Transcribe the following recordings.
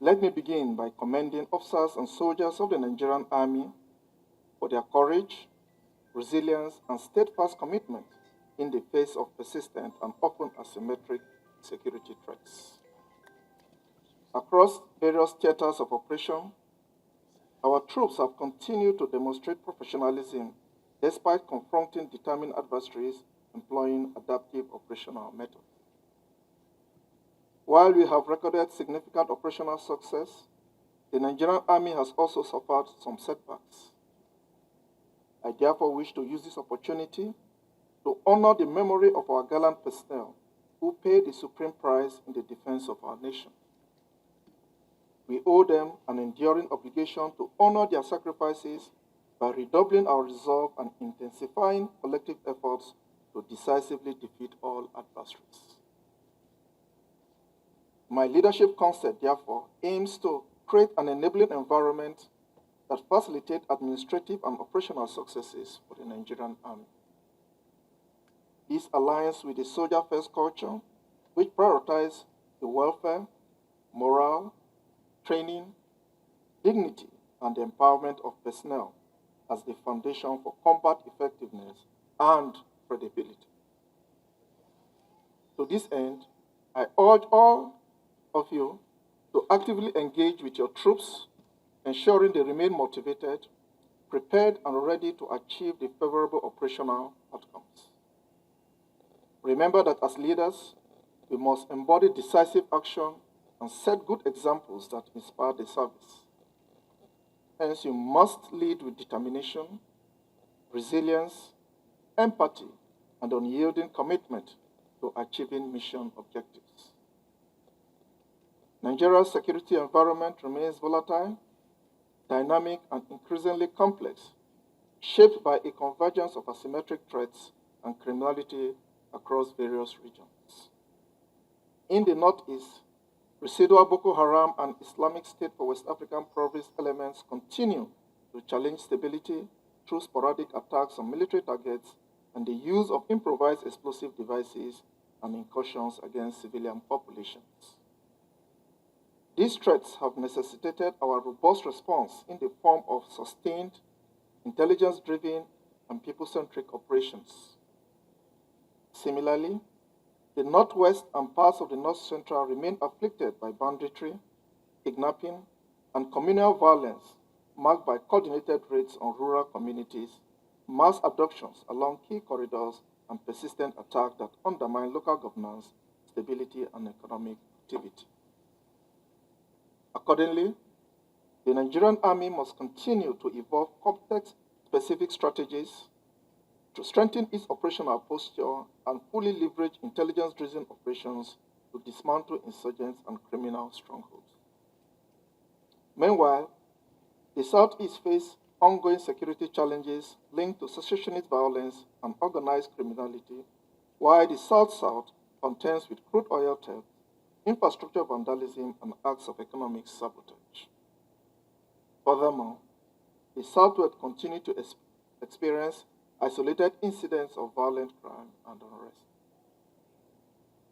Let me begin by commending officers and soldiers of the Nigerian Army for their courage, resilience, and steadfast commitment in the face of persistent and often asymmetric security threats. Across various theaters of operation, our troops have continued to demonstrate professionalism despite confronting determined adversaries employing adaptive operational methods. While we have recorded significant operational success, the Nigerian Army has also suffered some setbacks. I therefore wish to use this opportunity to honor the memory of our gallant personnel who paid the supreme price in the defense of our nation. We owe them an enduring obligation to honor their sacrifices by redoubling our resolve and intensifying collective efforts to decisively defeat all adversaries. My leadership concept, therefore, aims to create an enabling environment that facilitates administrative and operational successes for the Nigerian Army. This aligns with the soldier-first culture, which prioritizes the welfare, morale, training, dignity, and the empowerment of personnel as the foundation for combat effectiveness and credibility. To this end, I urge all of you to actively engage with your troops, ensuring they remain motivated, prepared, and ready to achieve the favorable operational outcomes. Remember that as leaders, we must embody decisive action and set good examples that inspire the service. Hence, you must lead with determination, resilience, empathy, and unyielding commitment to achieving mission objectives. Nigeria's security environment remains volatile, dynamic, and increasingly complex, shaped by a convergence of asymmetric threats and criminality across various regions. In the Northeast, residual Boko Haram and Islamic State for West African province elements continue to challenge stability through sporadic attacks on military targets and the use of improvised explosive devices and incursions against civilian populations. These threats have necessitated our robust response in the form of sustained, intelligence-driven, and people-centric operations. Similarly, the Northwest and parts of the North Central remain afflicted by banditry, kidnapping, and communal violence marked by coordinated raids on rural communities, mass abductions along key corridors, and persistent attacks that undermine local governance, stability, and economic activity. Accordingly, the Nigerian Army must continue to evolve context-specific strategies to strengthen its operational posture and fully leverage intelligence-driven operations to dismantle insurgents and criminal strongholds. Meanwhile, the Southeast faces ongoing security challenges linked to secessionist violence and organized criminality, while the South-South contends with crude oil theft, infrastructure vandalism, and acts of economic sabotage. Furthermore, the Southwest continues to experience isolated incidents of violent crime and unrest.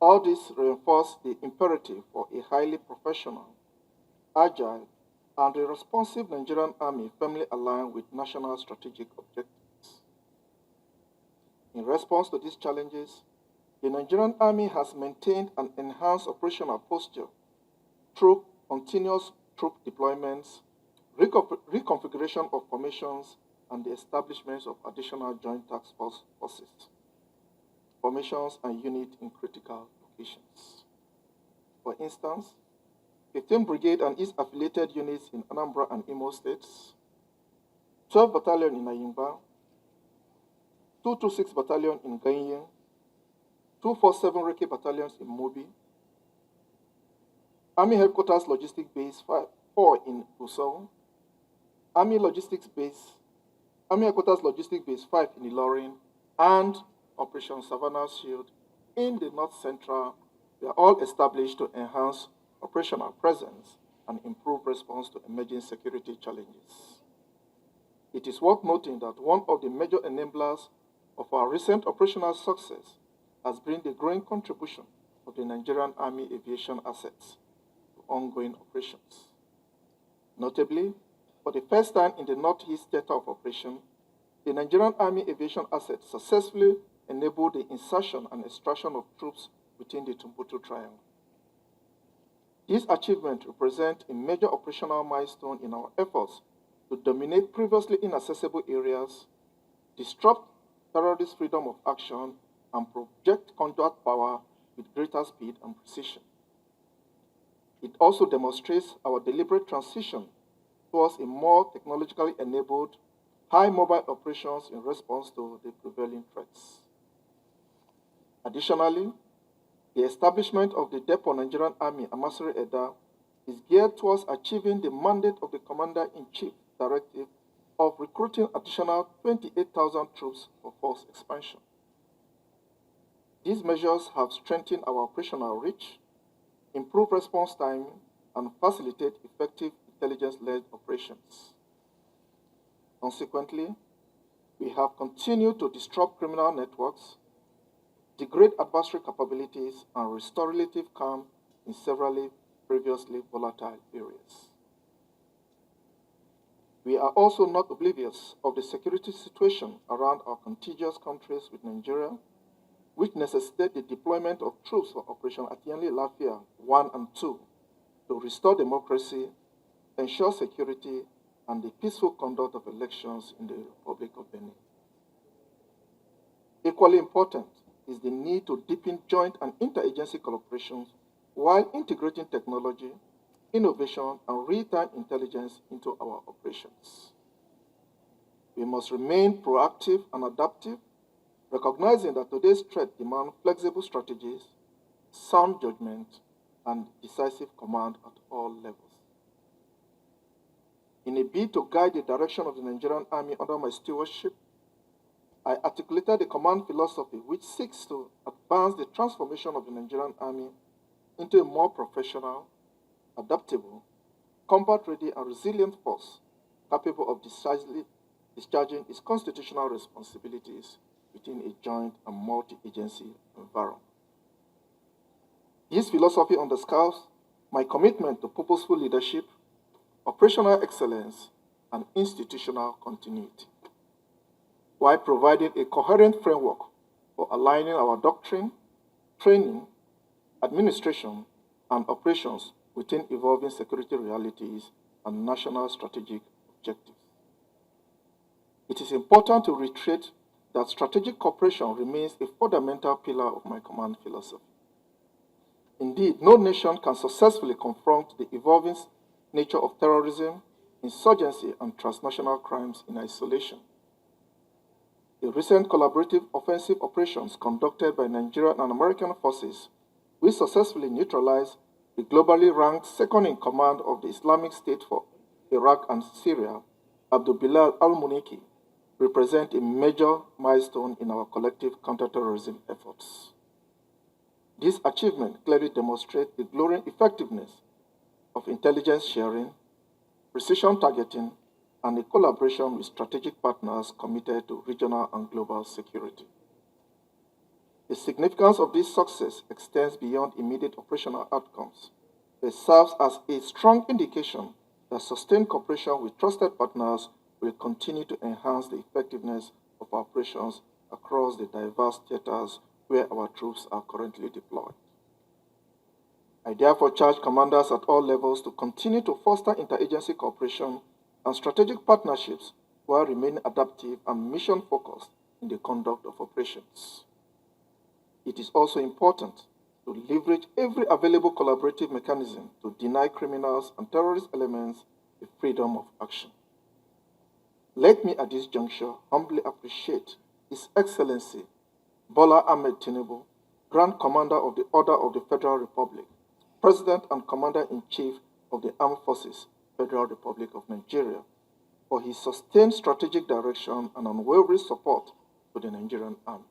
All this reinforces the imperative for a highly professional, agile, and a responsive Nigerian Army firmly aligned with national strategic objectives. In response to these challenges, the Nigerian Army has maintained an enhanced operational posture through continuous troop deployments, reconfiguration of formations, and the establishment of additional joint task forces, formations, and units in critical locations. For instance, 15 Brigade and its affiliated units in Anambra and Imo states, 12 Battalion in Ayimba, 226 Battalion in Ganye, 247 Reke Battalions in Mobi, Army Headquarters Logistics Base 4 in Gusau, Army Headquarters Logistics Base 5 in Ilorin, and Operation Savannah Shield in the North Central were all established to enhance operational presence and improve response to emerging security challenges. It is worth noting that one of the major enablers of our recent operational success has been the growing contribution of the Nigerian Army aviation assets to ongoing operations. Notably, for the first time in the Northeast Theater of Operation, the Nigerian Army Aviation Asset successfully enabled the insertion and extraction of troops within the Timbuktu Triangle. This achievement represents a major operational milestone in our efforts to dominate previously inaccessible areas, disrupt terrorist freedom of action, and project combat power with greater speed and precision. It also demonstrates our deliberate transition towards a more technologically enabled, high mobile operations in response to the prevailing threats. Additionally, the establishment of the Depot Nigerian Army Amasiri Eda is geared towards achieving the mandate of the Commander-in-Chief Directive of recruiting additional 28,000 troops for force expansion. These measures have strengthened our operational reach, improved response time, and facilitate effective intelligence-led operations. Consequently, we have continued to disrupt criminal networks, degrade adversary capabilities, and restore relative calm in several previously volatile areas. We are also not oblivious of the security situation around our contiguous countries with Nigeria, which necessitate the deployment of troops for Operation Atienli Lafia 1 and 2 to restore democracy, ensure security, and the peaceful conduct of elections in the Republic of Benin. Equally important is the need to deepen joint and interagency collaborations while integrating technology, innovation, and real-time intelligence into our operations. We must remain proactive and adaptive, recognizing that today's threat demands flexible strategies, sound judgment, and decisive command at all levels. In a bid to guide the direction of the Nigerian Army under my stewardship, I articulated the command philosophy which seeks to advance the transformation of the Nigerian Army into a more professional, adaptable, combat-ready, and resilient force capable of discharging its constitutional responsibilities within a joint and multi-agency environment. This philosophy underscores my commitment to purposeful leadership, operational excellence, and institutional continuity, while providing a coherent framework for aligning our doctrine, training, administration, and operations within evolving security realities and national strategic objectives. It is important to reiterate that strategic cooperation remains a fundamental pillar of my command philosophy. Indeed, no nation can successfully confront the evolving nature of terrorism, insurgency, and transnational crimes in isolation. The recent collaborative offensive operations conducted by Nigerian and American forces, which successfully neutralized the globally ranked second-in-command of the Islamic State for Iraq and Syria, Abdul Bilal al-Muniki, represent a major milestone in our collective counterterrorism efforts. This achievement clearly demonstrates the growing effectiveness of intelligence sharing, precision targeting, and a collaboration with strategic partners committed to regional and global security. The significance of this success extends beyond immediate operational outcomes. It serves as a strong indication that sustained cooperation with trusted partners will continue to enhance the effectiveness of our operations across the diverse theaters where our troops are currently deployed. I therefore charge commanders at all levels to continue to foster interagency cooperation and strategic partnerships while remaining adaptive and mission-focused in the conduct of operations. It is also important to leverage every available collaborative mechanism to deny criminals and terrorist elements the freedom of action. Let me at this juncture humbly appreciate His Excellency Bola Ahmed Tinubu, Grand Commander of the Order of the Federal Republic, President and Commander-in-Chief of the Armed Forces, Federal Republic of Nigeria, for his sustained strategic direction and unwavering support to the Nigerian Army.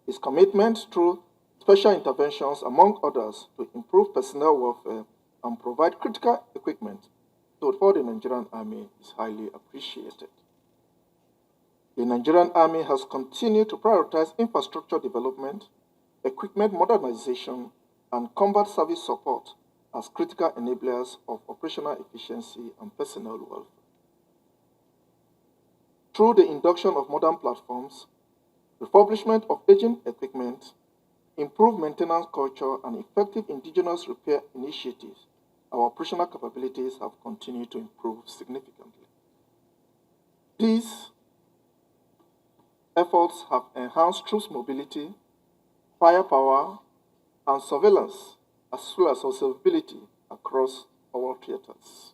His commitment through special interventions, among others, to improve personnel welfare and provide critical equipment for the Nigerian Army is highly appreciated. The Nigerian Army has continued to prioritize infrastructure development, equipment modernization, and combat service support as critical enablers of operational efficiency and personnel welfare. Through the induction of modern platforms, refurbishment of aging equipment, improved maintenance culture, and effective indigenous repair initiatives, our operational capabilities have continued to improve significantly. These efforts have enhanced troops mobility, firepower, and surveillance, as well as observability across our theaters,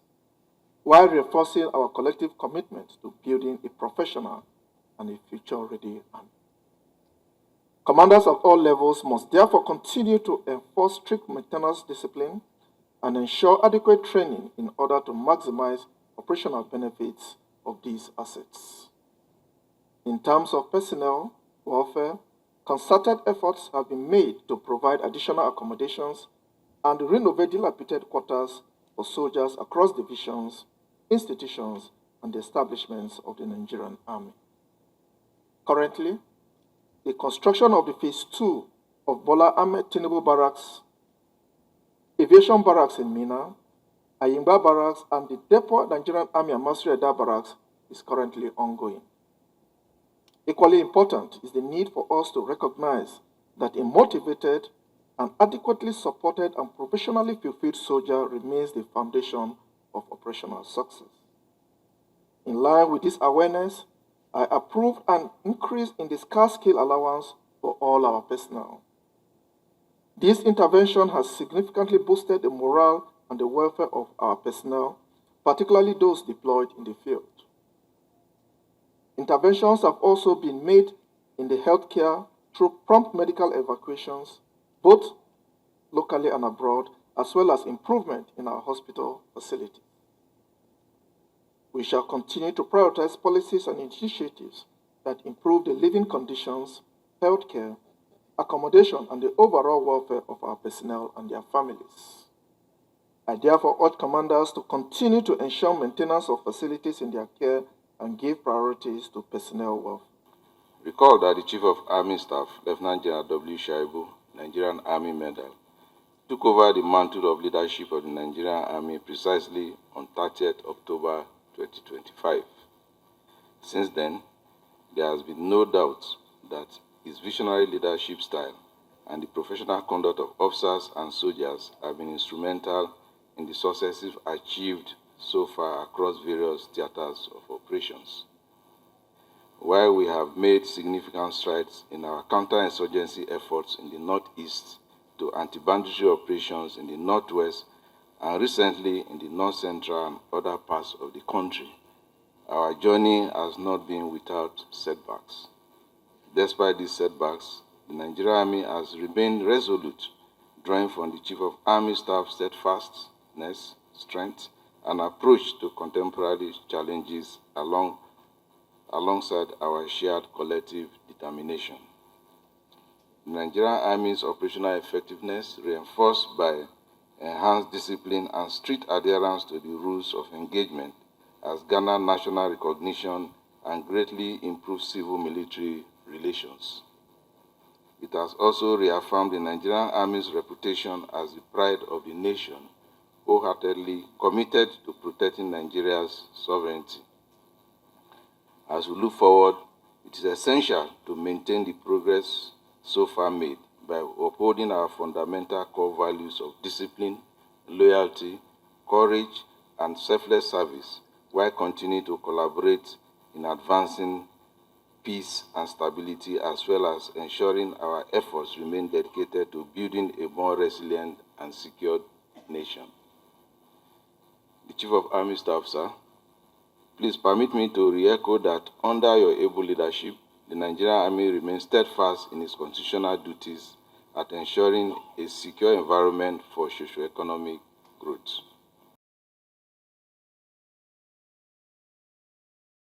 while reinforcing our collective commitment to building a professional and a future-ready army. Commanders of all levels must therefore continue to enforce strict maintenance discipline and ensure adequate training in order to maximize operational benefits of these assets. In terms of personnel welfare, concerted efforts have been made to provide additional accommodations and renovate dilapidated quarters for soldiers across divisions, institutions, and establishments of the Nigerian Army. Currently, the construction of the Phase 2 of Bola Ahmed Tinubu Barracks, Aviation Barracks in Mina, Ayimba Barracks, and the Depot Nigerian Army and Masri Eda Barracks is currently ongoing. Equally important is the need for us to recognize that a motivated and adequately supported and professionally fulfilled soldier remains the foundation of operational success. In line with this awareness, I approved an increase in the scarce skill allowance for all our personnel. This intervention has significantly boosted the morale and the welfare of our personnel, particularly those deployed in the field. Interventions have also been made in the healthcare through prompt medical evacuations, both locally and abroad, as well as improvement in our hospital facilities. We shall continue to prioritize policies and initiatives that improve the living conditions, healthcare, accommodation, and the overall welfare of our personnel and their families. I therefore urge commanders to continue to ensure maintenance of facilities in their care and give priorities to personnel welfare. Recall that the Chief of Army Staff, Lieutenant General W. Shaibu, Nigerian Army Medal, took over the mantle of leadership of the Nigerian Army precisely on 30th October 2025. Since then, there has been no doubt that his visionary leadership style and the professional conduct of officers and soldiers have been instrumental in the successes achieved so far across various theaters of operations. While we have made significant strides in our counterinsurgency efforts in the Northeast to anti-banditry operations in the Northwest and recently in the North Central and other parts of the country, our journey has not been without setbacks. Despite these setbacks, the Nigerian Army has remained resolute, drawing from the Chief of Army Staff's steadfastness, strength, and approach to contemporary challenges alongside our shared collective determination. The Nigerian Army's operational effectiveness, reinforced by enhanced discipline and strict adherence to the rules of engagement, has garnered national recognition and greatly improved civil-military relations. It has also reaffirmed the Nigerian Army's reputation as the pride of the nation, wholeheartedly committed to protecting Nigeria's sovereignty. As we look forward, it is essential to maintain the progress so far made by upholding our fundamental core values of discipline, loyalty, courage, and selfless service, while continuing to collaborate in advancing peace and stability, as well as ensuring our efforts remain dedicated to building a more resilient and secure nation. The Chief of Army Staff, sir, please permit me to re-echo that under your able leadership, the Nigerian Army remains steadfast in its constitutional duties at ensuring a secure environment for socio-economic growth.